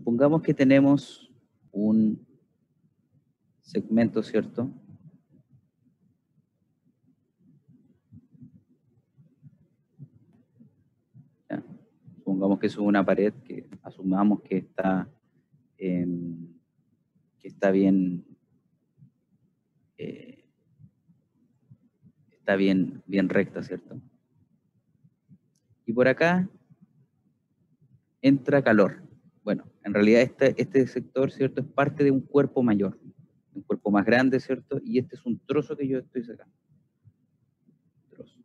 supongamos que tenemos un segmento, ¿cierto? ¿Ya? Supongamos que es una pared que asumamos que está bien, bien recta, ¿cierto? Y por acá entra calor. Bueno, en realidad este sector, ¿cierto? Es parte de un cuerpo mayor, un cuerpo más grande, ¿cierto? Y este es un trozo que yo estoy sacando. Trozo.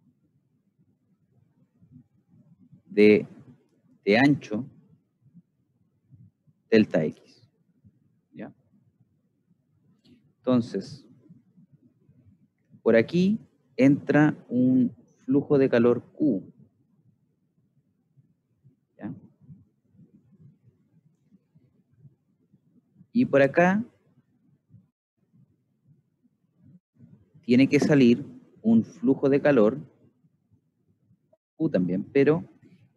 De ancho delta X. ¿Ya? Entonces, por aquí entra un flujo de calor Q. ¿Ya? Y por acá tiene que salir un flujo de calor Q también, pero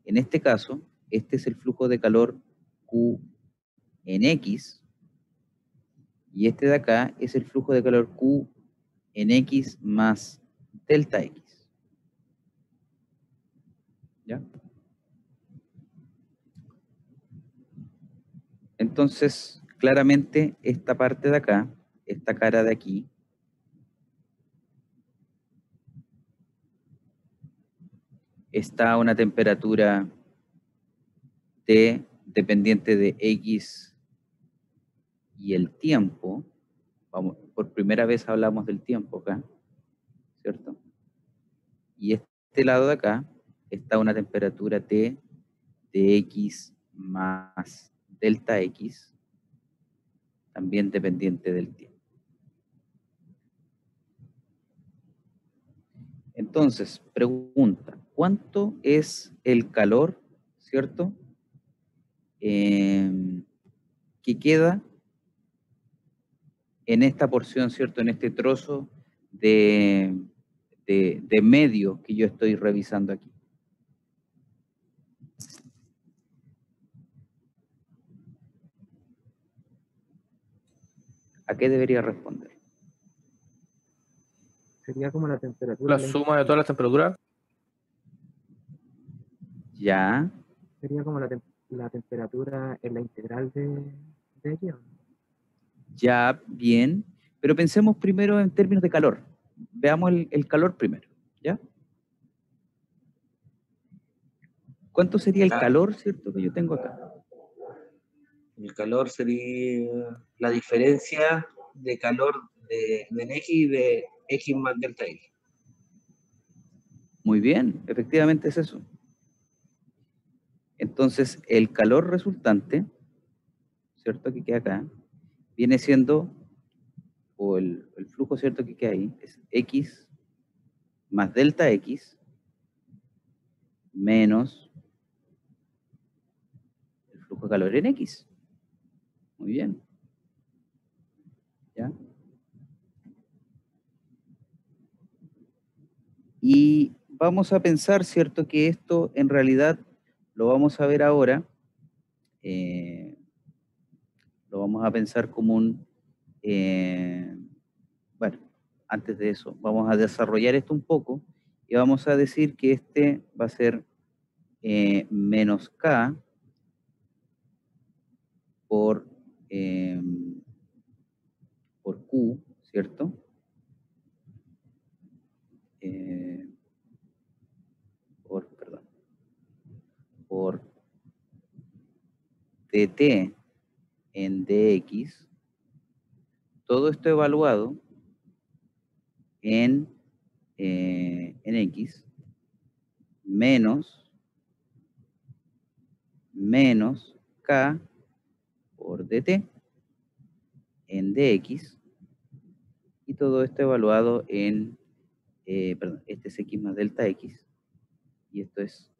en este caso, este es el flujo de calor Q en X, y este de acá es el flujo de calor Q en X más delta X. ¿Ya? Entonces, claramente, esta parte de acá, esta cara de aquí, está a una temperatura T dependiente de X y el tiempo. Vamos, por primera vez hablamos del tiempo acá, ¿cierto? Y este lado de acá está a una temperatura T de X más delta X, también dependiente del tiempo. Entonces, pregunta, ¿cuánto es el calor, ¿cierto? Que queda en esta porción, ¿cierto? En este trozo de medio que yo estoy revisando aquí. ¿A qué debería responder? Sería como la temperatura. La suma de todas las temperaturas. Ya. Sería como la temperatura en la integral de X. Ya, bien. Pero pensemos primero en términos de calor. Veamos el calor primero, ¿ya? ¿Cuánto sería el calor, cierto, que yo tengo acá? El calor sería la diferencia de calor de X y de X más delta X. Muy bien, efectivamente es eso. Entonces, el calor resultante, ¿cierto?, que queda acá, viene siendo, o el flujo, ¿cierto?, que queda ahí, es X más delta X menos el flujo de calor en X. Muy bien. ¿Ya? Y vamos a pensar, ¿cierto?, que esto en realidad lo vamos a ver ahora, lo vamos a pensar como un, bueno, antes de eso, vamos a desarrollar esto un poco y vamos a decir que este va a ser menos K por Q, ¿cierto? Por dt en dx, todo esto evaluado en x menos k por dt en dx, y todo esto evaluado en, perdón, este es x más delta x, y esto es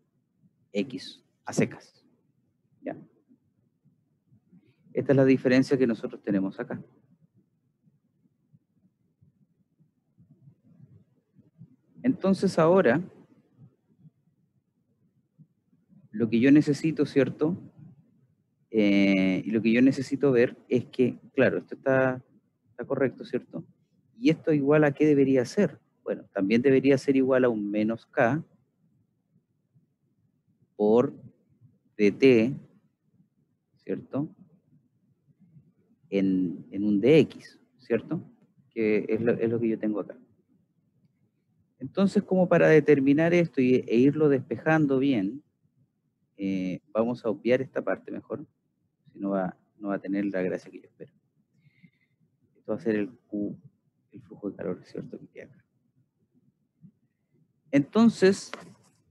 x a secas. ¿Ya? Esta es la diferencia que nosotros tenemos acá. Entonces ahora, lo que yo necesito, ¿cierto?, Y lo que yo necesito ver es que, claro, esto está correcto, ¿cierto? ¿Y esto igual a qué debería ser? Bueno, también debería ser igual a un menos K por dt, ¿cierto? En un dx, ¿cierto? Que es lo que yo tengo acá. Entonces, como para determinar esto e irlo despejando bien, vamos a obviar esta parte mejor, si no va a tener la gracia que yo espero. Esto va a ser el Q, el flujo de calor, ¿cierto? Que queda acá. Entonces,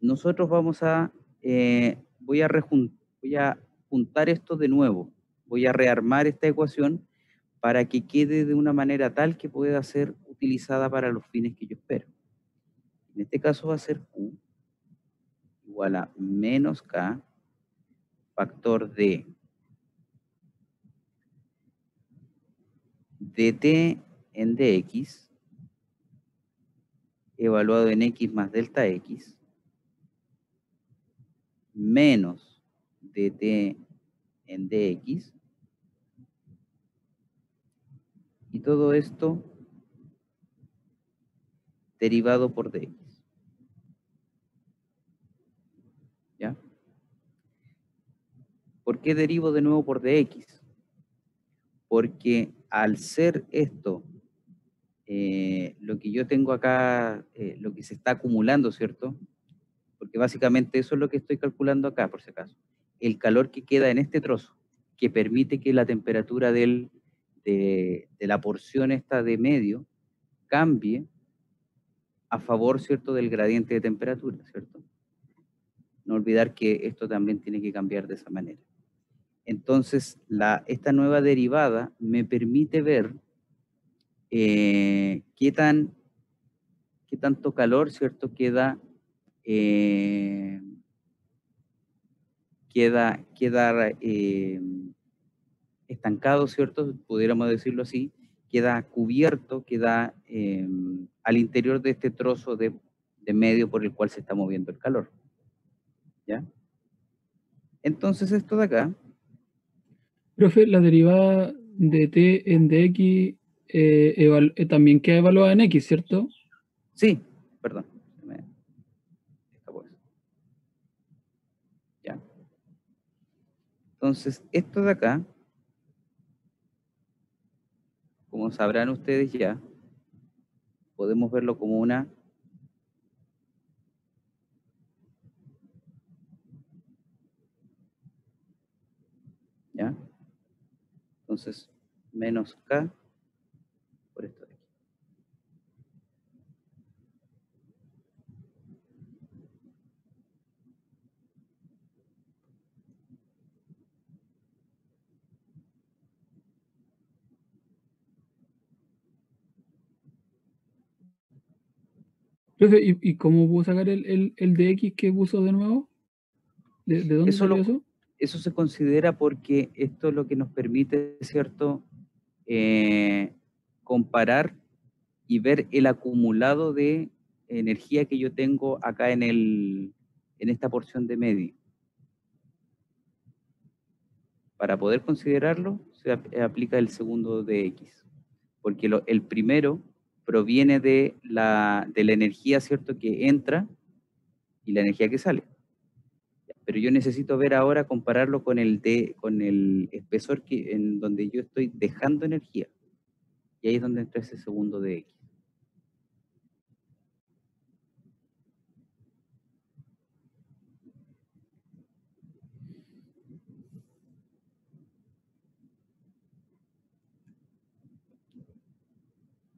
nosotros vamos a, voy a juntar esto de nuevo, voy a rearmar esta ecuación para que quede de una manera tal que pueda ser utilizada para los fines que yo espero. En este caso va a ser Q igual a menos K factor de dt en dx evaluado en x más delta x menos dt en dx, y todo esto derivado por dx. ¿Ya? ¿Por qué derivo de nuevo por dx? Porque al ser esto, lo que yo tengo acá, lo que se está acumulando, ¿cierto? Porque básicamente eso es lo que estoy calculando acá, por si acaso. El calor que queda en este trozo, que permite que la temperatura de la porción esta de medio cambie a favor, ¿cierto?, del gradiente de temperatura, ¿cierto? No olvidar que esto también tiene que cambiar de esa manera. Entonces, esta nueva derivada me permite ver qué tanto calor, ¿cierto?, queda estancado, ¿cierto? Pudiéramos decirlo así, queda cubierto, queda al interior de este trozo de medio por el cual se está moviendo el calor. ¿Ya? Entonces esto de acá... Profe, la derivada de t en dx también queda evaluada en x, ¿cierto? Sí, perdón. Se me escapó eso. Ya. Entonces, esto de acá, como sabrán ustedes ya, podemos verlo como una ¿ya? Entonces, menos K por esto de aquí. Profe, ¿y cómo puedo sacar el dx que puso de nuevo? ¿De dónde salió eso? Eso se considera porque esto es lo que nos permite, ¿cierto?, comparar y ver el acumulado de energía que yo tengo acá en esta porción de medio. Para poder considerarlo, se aplica el segundo de X, porque el primero proviene de la energía, ¿cierto?, que entra y la energía que sale. Pero yo necesito ver ahora, compararlo con el espesor en donde yo estoy dejando energía. Y ahí es donde entra ese segundo de X.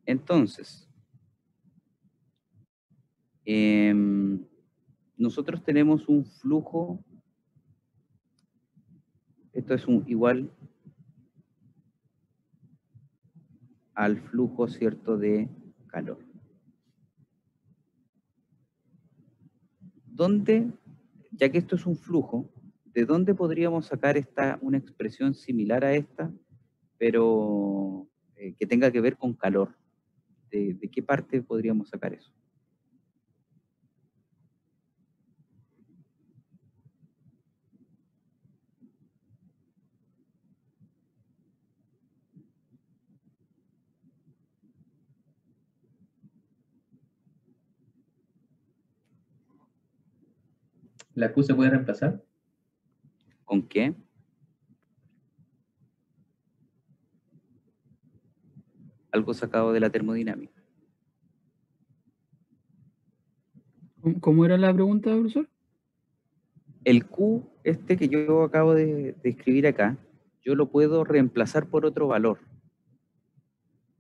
Entonces, nosotros tenemos un flujo, esto es igual al flujo, ¿cierto?, de calor. ¿Dónde, ya que esto es un flujo, de dónde podríamos sacar una expresión similar a esta, pero que tenga que ver con calor? ¿De qué parte podríamos sacar eso? ¿La Q se puede reemplazar? ¿Con qué? Algo sacado de la termodinámica. ¿Cómo era la pregunta, profesor? El Q, este que yo acabo de escribir acá, yo lo puedo reemplazar por otro valor,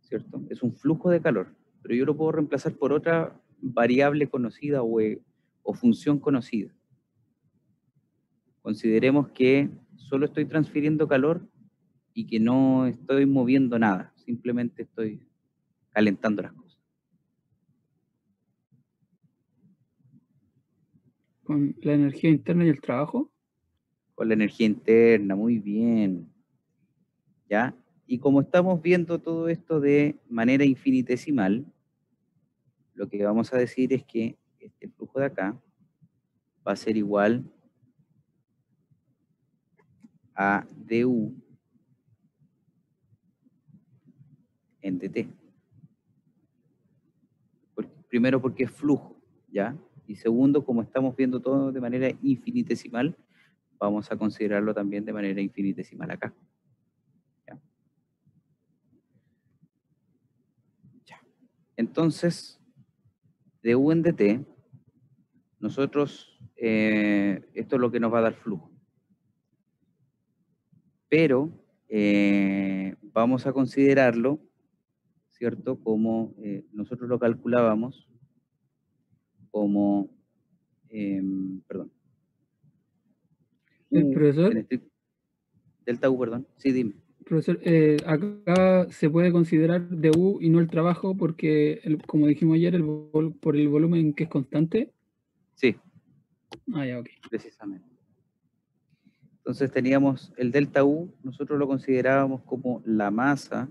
¿cierto? Es un flujo de calor, pero yo lo puedo reemplazar por otra variable conocida o función conocida. Consideremos que solo estoy transfiriendo calor y que no estoy moviendo nada, simplemente estoy calentando las cosas. ¿Con la energía interna y el trabajo? Con la energía interna, muy bien. ¿Ya? Y como estamos viendo todo esto de manera infinitesimal, lo que vamos a decir es que este flujo de acá va a ser igual a du en dt. Primero porque es flujo, ¿ya? Y segundo, como estamos viendo todo de manera infinitesimal, vamos a considerarlo también de manera infinitesimal acá. ¿Ya? Ya. Entonces, du en dt, nosotros, esto es lo que nos va a dar flujo. Pero vamos a considerarlo, ¿cierto? Como nosotros lo calculábamos como, perdón, Profesor, delta U, perdón, sí, dime. profesor, acá se puede considerar du y no el trabajo porque, como dijimos ayer, por el volumen que es constante. Sí, Ya, ok. precisamente. Entonces teníamos el delta U, nosotros lo considerábamos como la masa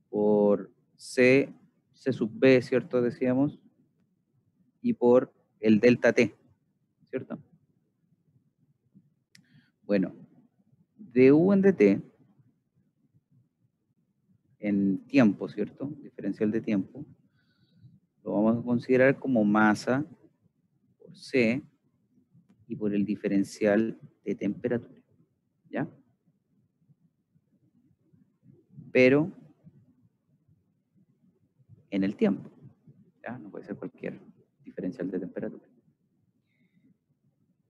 por C sub B, ¿cierto? Decíamos, y por el delta T, ¿cierto? Bueno, du en dt, en tiempo, ¿cierto? Diferencial de tiempo, lo vamos a considerar como masa por C y por el diferencial de temperatura, ¿ya? Pero en el tiempo, ¿ya? No puede ser cualquier diferencial de temperatura.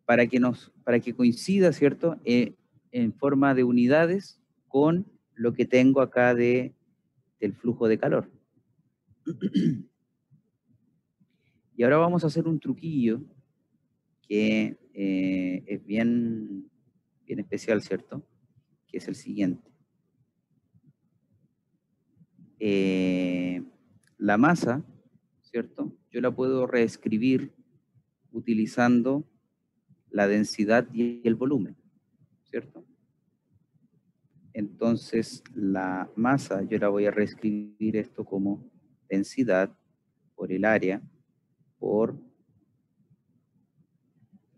Para que coincida, ¿cierto? En forma de unidades con lo que tengo acá del flujo de calor. Y ahora vamos a hacer un truquillo que es bien especial, ¿cierto? Que es el siguiente. La masa, ¿cierto? Yo la puedo reescribir utilizando la densidad y el volumen, ¿cierto? Entonces, la masa yo la voy a reescribir esto como densidad por el área por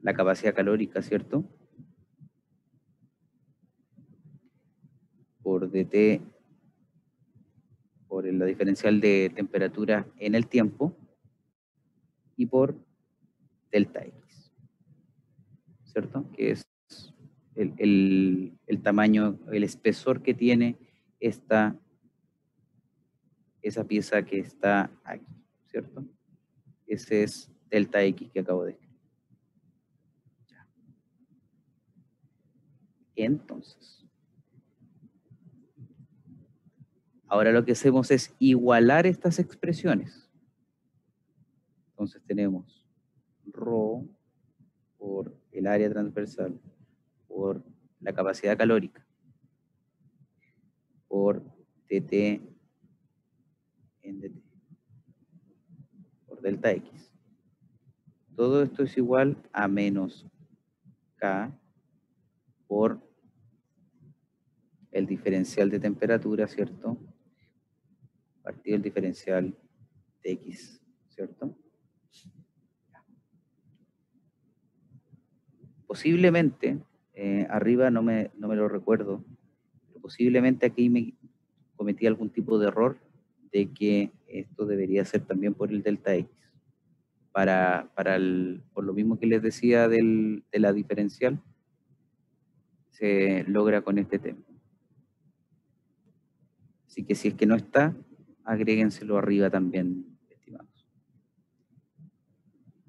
la capacidad calórica, ¿cierto? Por dt, por la diferencial de temperatura en el tiempo y por delta X, ¿cierto? Que es el tamaño, el espesor que tiene esa pieza que está aquí, ¿cierto? Ese es delta X que acabo de escribir. Entonces, ahora lo que hacemos es igualar estas expresiones. Entonces tenemos ρ por el área transversal, por la capacidad calórica, por dt en dt, por delta X. Todo esto es igual a menos K por el diferencial de temperatura, ¿cierto? Partido del diferencial de X, ¿cierto? Posiblemente, arriba no me lo recuerdo, pero posiblemente aquí me cometí algún tipo de error de que esto debería ser también por el delta X. por lo mismo que les decía de la diferencial, se logra con este tema. Así que si es que no está, agréguenselo arriba también, estimados.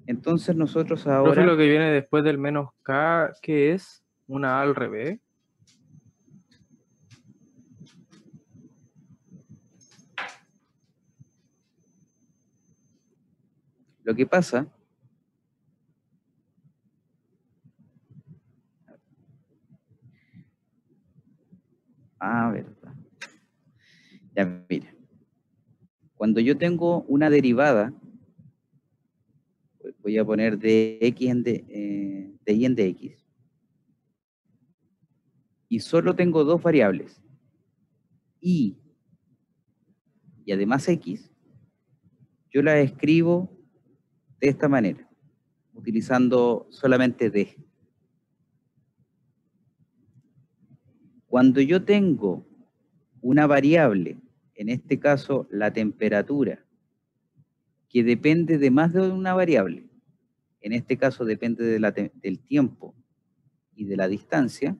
Entonces nosotros Profe, ahora... lo que viene después del menos K, ¿qué es? ¿Una A al revés? Lo que pasa... verdad. Ya, mira. Cuando yo tengo una derivada, voy a poner de y en dx, y solo tengo dos variables, y además x, yo la escribo de esta manera, utilizando solamente d. Cuando yo tengo una variable, en este caso la temperatura, que depende de más de una variable, en este caso depende del tiempo y de la distancia,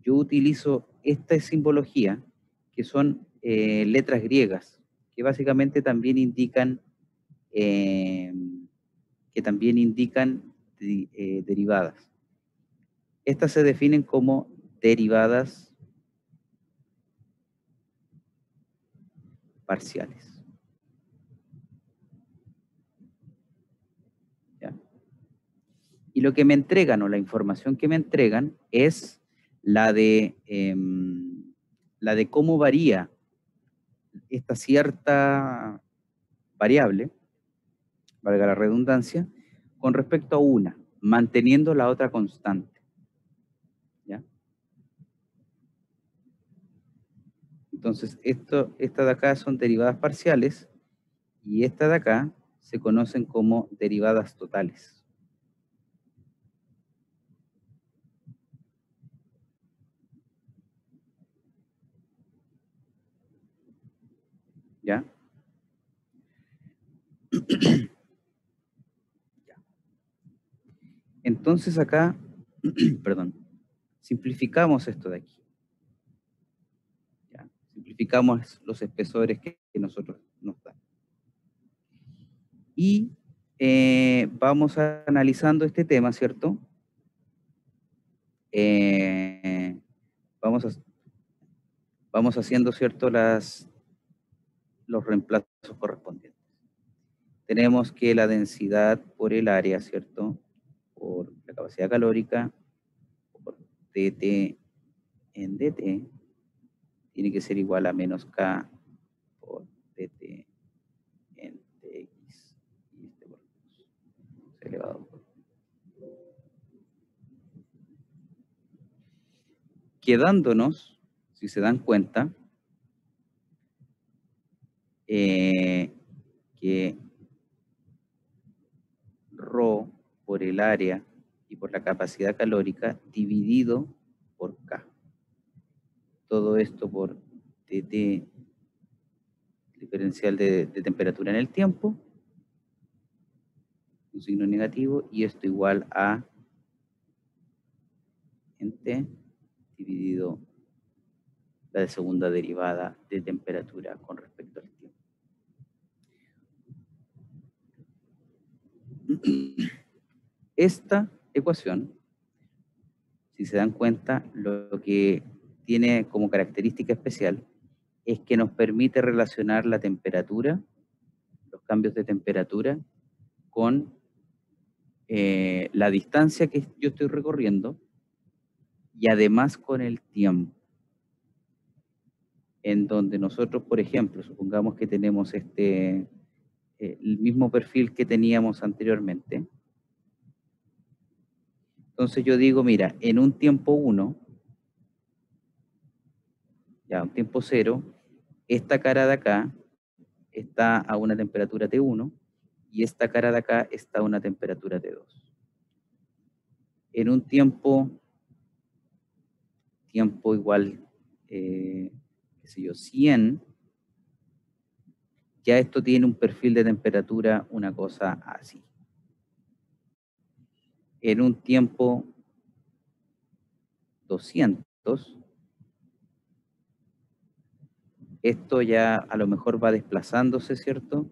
yo utilizo esta simbología, que son letras griegas, que básicamente también indican, derivadas. Estas se definen como derivadas parciales. ¿Ya? Y lo que me entregan, o la información que me entregan, es la de cómo varía esta cierta variable, valga la redundancia, con respecto a una, manteniendo la otra constante. ¿Ya? Entonces, esta de acá son derivadas parciales, y esta de acá se conocen como derivadas totales. ¿Ya? Entonces acá, perdón, simplificamos esto de aquí. ¿Ya? Simplificamos los espesores que nosotros nos dan. Y vamos analizando este tema, ¿cierto? Vamos haciendo, ¿cierto?, los reemplazos correspondientes. Tenemos que la densidad por el área, ¿cierto?, por la capacidad calórica, por dt en dt, tiene que ser igual a menos K por dt en dx, y este por 2, elevado por... Quedándonos, si se dan cuenta, que ρ por el área y por la capacidad calórica dividido por K. Todo esto por dt, diferencial de temperatura en el tiempo, un signo negativo, y esto igual a en T dividido la segunda derivada de temperatura con respecto al tiempo. Esta ecuación, si se dan cuenta, lo que tiene como característica especial es que nos permite relacionar la temperatura, los cambios de temperatura, con la distancia que yo estoy recorriendo, y además con el tiempo. En donde nosotros, por ejemplo, supongamos que tenemos el mismo perfil que teníamos anteriormente. Entonces yo digo, mira, en un tiempo 1, ya un tiempo 0, esta cara de acá está a una temperatura T1 y esta cara de acá está a una temperatura T2. En un tiempo igual, qué sé yo, 100, ya esto tiene un perfil de temperatura, una cosa así. en un tiempo 200, esto ya a lo mejor va desplazándose, ¿cierto?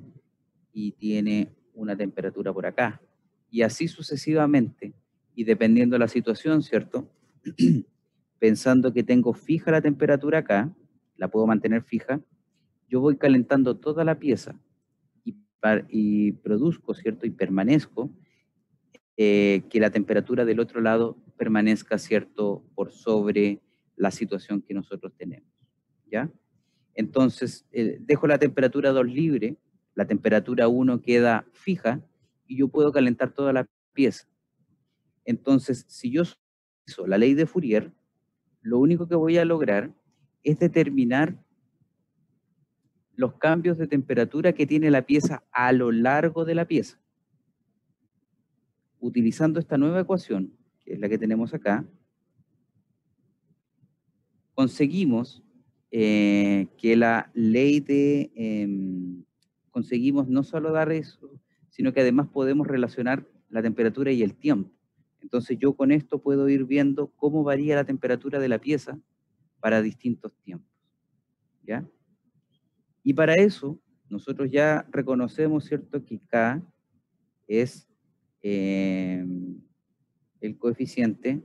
Y tiene una temperatura por acá. Y así sucesivamente, y dependiendo de la situación, ¿cierto? Pensando que tengo fija la temperatura acá, la puedo mantener fija, yo voy calentando toda la pieza y produzco, ¿cierto? Y permanezco que la temperatura del otro lado permanezca, ¿cierto? Por sobre la situación que nosotros tenemos, ¿ya? Entonces, dejo la temperatura 2 libre, la temperatura 1 queda fija y yo puedo calentar toda la pieza. Entonces, si yo uso la ley de Fourier, lo único que voy a lograr es determinar los cambios de temperatura que tiene la pieza a lo largo de la pieza. Utilizando esta nueva ecuación, que es la que tenemos acá, conseguimos que la ley de... conseguimos no solo dar eso, sino que además podemos relacionar la temperatura y el tiempo. Entonces yo con esto puedo ir viendo cómo varía la temperatura de la pieza para distintos tiempos, ¿ya? Y para eso, nosotros ya reconocemos, ¿cierto?, que K es el coeficiente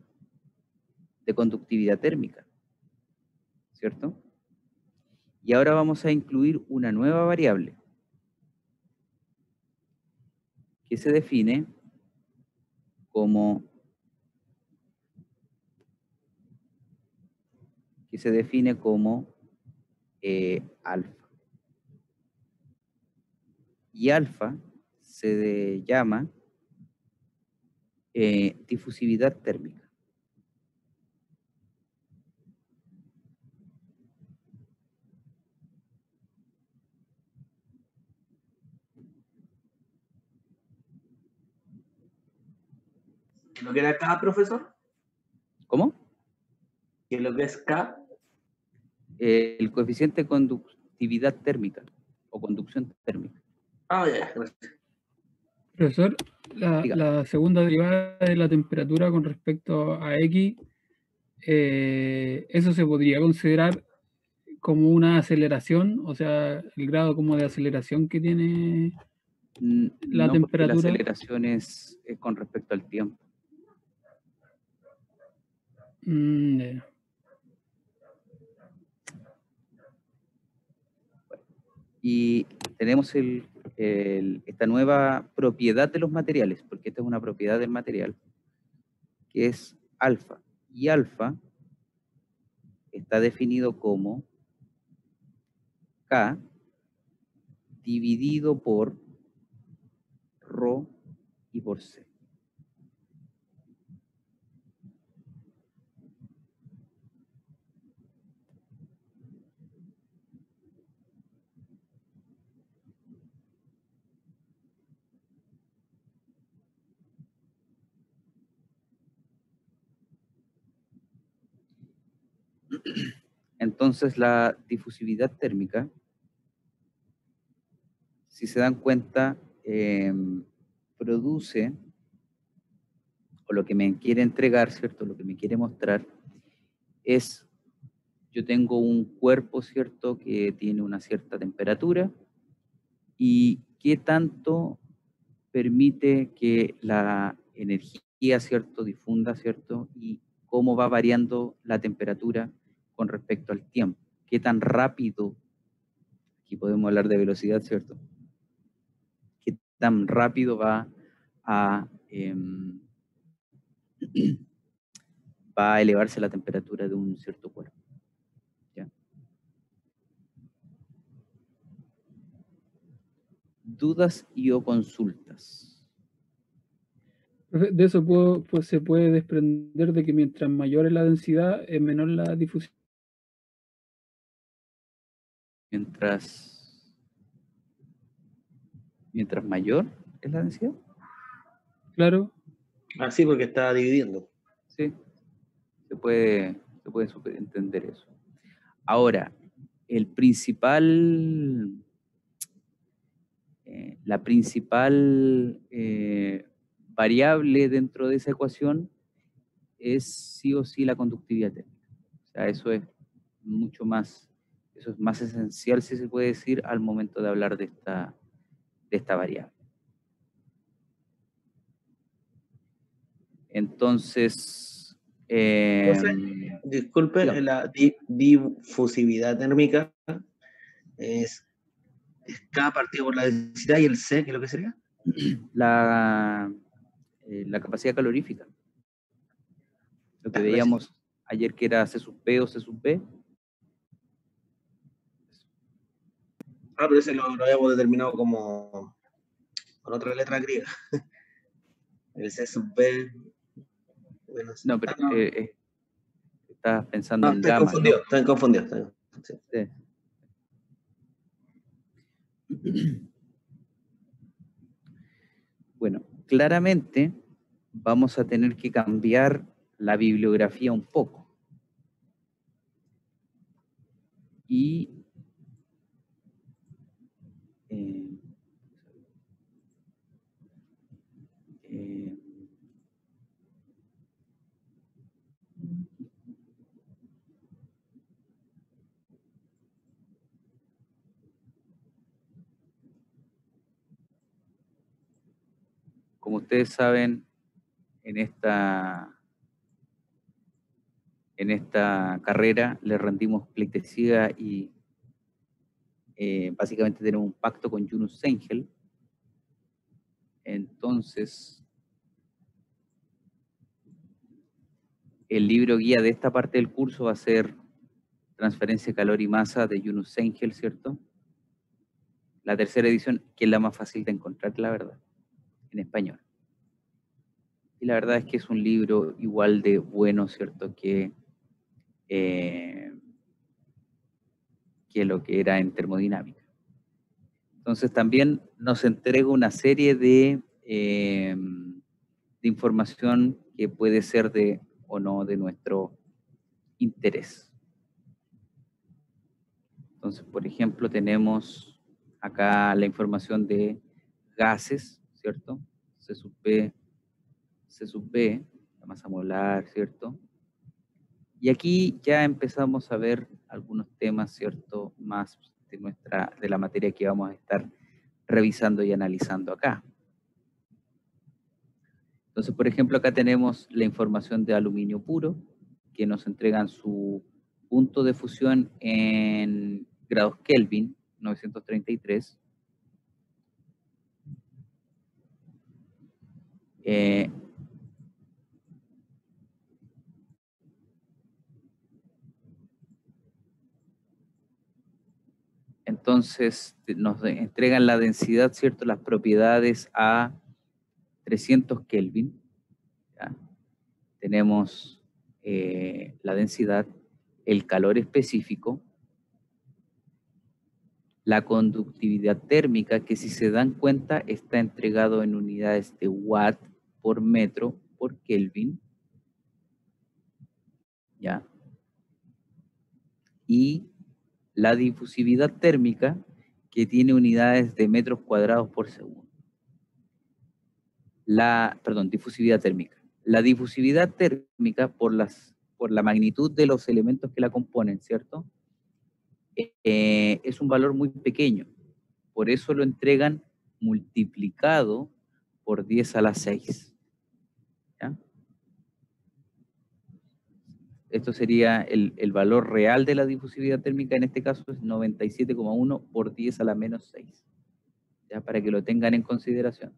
de conductividad térmica, ¿cierto? Y ahora vamos a incluir una nueva variable que se define como alfa. Y alfa se llama difusividad térmica. ¿Lo que era K, profesor? ¿Cómo? ¿Qué es lo que es K? El coeficiente de conductividad térmica o conducción térmica. Ah, ya, gracias. Profesor, Diga. la segunda derivada de la temperatura con respecto a X, ¿eso se podría considerar como una aceleración? O sea, el grado como de aceleración que tiene la No, porque la temperatura. aceleración es con respecto al tiempo. Ya. Y tenemos esta nueva propiedad de los materiales, porque esta es una propiedad del material, que es alfa. Y alfa está definido como K dividido por Rho y por C. Entonces la difusividad térmica, si se dan cuenta, produce, o lo que me quiere entregar, ¿cierto? Lo que me quiere mostrar es, yo tengo un cuerpo, ¿cierto? Que tiene una cierta temperatura y qué tanto permite que la energía, ¿cierto? Difunda, ¿cierto? Y cómo va variando la temperatura con respecto al tiempo. Qué tan rápido, aquí podemos hablar de velocidad, ¿cierto? Qué tan rápido va a elevarse la temperatura de un cierto cuerpo. ¿Ya? Dudas y o consultas. De eso pues se puede desprender de que mientras mayor es la densidad, es menor la difusión. Mientras mayor es la densidad. Claro. Ah, sí, porque está dividiendo. Sí, se puede entender eso. Ahora, la principal variable dentro de esa ecuación es sí o sí la conductividad térmica. O sea, eso es más esencial, si se puede decir, al momento de hablar de esta variable. Entonces, Disculpe, dígame. la difusividad térmica es K partido por la densidad y el C, ¿qué es lo que sería? La capacidad calorífica. Lo que veíamos ayer que era C sub P o C sub B. Pero ese lo habíamos determinado como con otra letra griega. El C sub B. Bueno, No, pero no. estás pensando en Estoy gamma, confundido, ¿no? estoy confundido. Sí. Sí. Bueno, claramente vamos a tener que cambiar la bibliografía un poco. Y como ustedes saben, en esta carrera le rendimos pleitesía y básicamente tenemos un pacto con Yunus Engel. Entonces, el libro guía de esta parte del curso va a ser Transferencia de Calor y Masa de Yunus Engel, ¿cierto? La tercera edición, que es la más fácil de encontrar, la verdad, en español. Y la verdad es que es un libro igual de bueno, ¿cierto? Que lo que era en termodinámica. Entonces también nos entrega una serie de información que puede ser de o no de nuestro interés. Entonces, por ejemplo, tenemos acá la información de gases, ¿cierto? C sub B, la masa molar, ¿cierto? Y aquí ya empezamos a ver algunos temas, ¿cierto? Más de la materia que vamos a estar revisando y analizando acá. Entonces, por ejemplo, acá tenemos la información de aluminio puro, que nos entregan su punto de fusión en grados Kelvin, 933. Entonces, nos entregan la densidad, ¿cierto? Las propiedades a 300 Kelvin. ¿Ya? Tenemos la densidad, el calor específico, la conductividad térmica, que si se dan cuenta está entregado en unidades de watt por metro por Kelvin, ¿ya? Y la difusividad térmica, que tiene unidades de metros cuadrados por segundo. Difusividad térmica. La difusividad térmica, por la magnitud de los elementos que la componen, ¿cierto? Es un valor muy pequeño. Por eso lo entregan multiplicado por 10 a la 6. ¿Ya? Esto sería el valor real de la difusividad térmica, en este caso es 97,1 por 10 a la menos 6. ¿Ya? Para que lo tengan en consideración.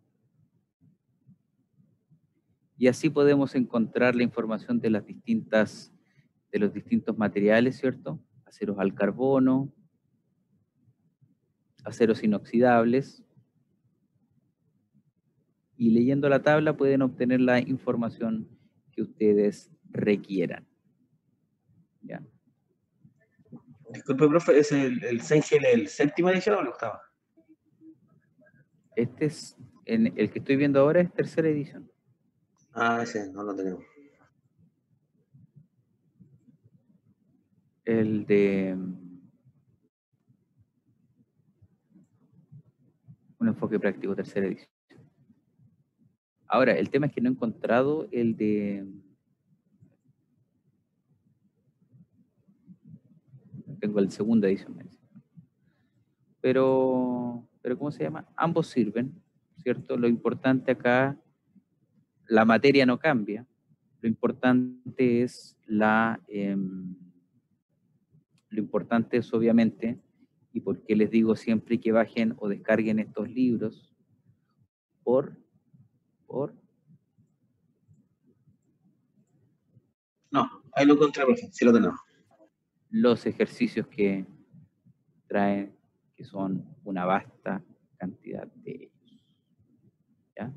Y así podemos encontrar la información de los distintos materiales, ¿cierto? Aceros al carbono, aceros inoxidables. Y leyendo la tabla pueden obtener la información que ustedes requieran. ¿Ya? Disculpe, profe, ¿es el Sengel el séptima edición o la octava? Este es, el que estoy viendo ahora es tercera edición. Ese no lo tenemos. El de un enfoque práctico, tercera edición. Ahora, el tema es que no he encontrado el de... Tengo el segunda edición. Pero ¿cómo se llama? Ambos sirven, ¿cierto? Lo importante acá, la materia no cambia. Lo importante es lo importante es obviamente, y por qué les digo siempre que bajen o descarguen estos libros, por No, ahí lo encontré, profe. Sí lo tenemos. los ejercicios que traen, que son una vasta cantidad de ellos. ¿Ya?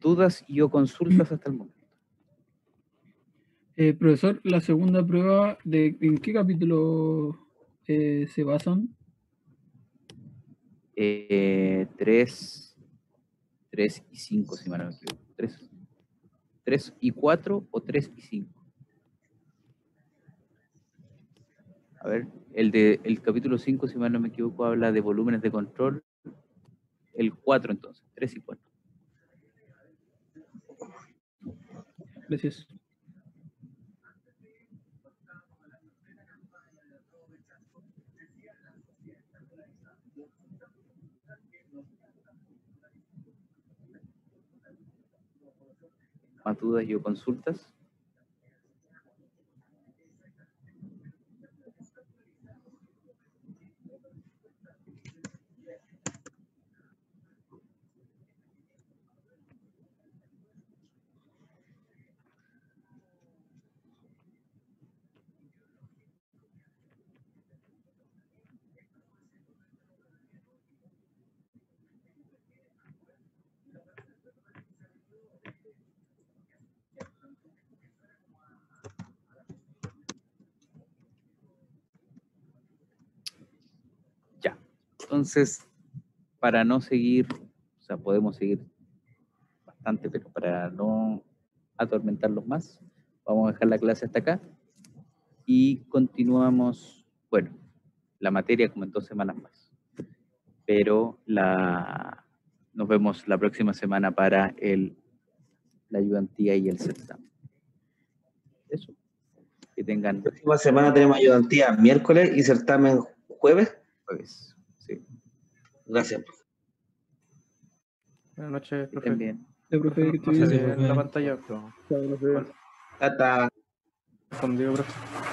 ¿Dudas y o consultas hasta el momento? Profesor, la segunda prueba, ¿en qué capítulo se basan? 3 y 5, si mal no me equivoco. 3 y 4 o 3 y 5. A ver, el capítulo 5, si mal no me equivoco, habla de volúmenes de control. El 4 entonces, 3 y 4. Gracias. ¿Más dudas y o consultas? Ya. Entonces, para no seguir, o sea, podemos seguir bastante, pero para no atormentarlos más, vamos a dejar la clase hasta acá y continuamos, bueno, la materia como en 2 semanas más. Pero nos vemos la próxima semana para la ayudantía y el certamen. Eso. Que tengan La próxima semana tenemos ayudantía miércoles y certamen jueves. jueves. Sí. Gracias. Buenas noches, Que profe. estén bien. Profe, que No esté se bien. ve en la pantalla. Chao, profe. Hasta. Escondido, profe.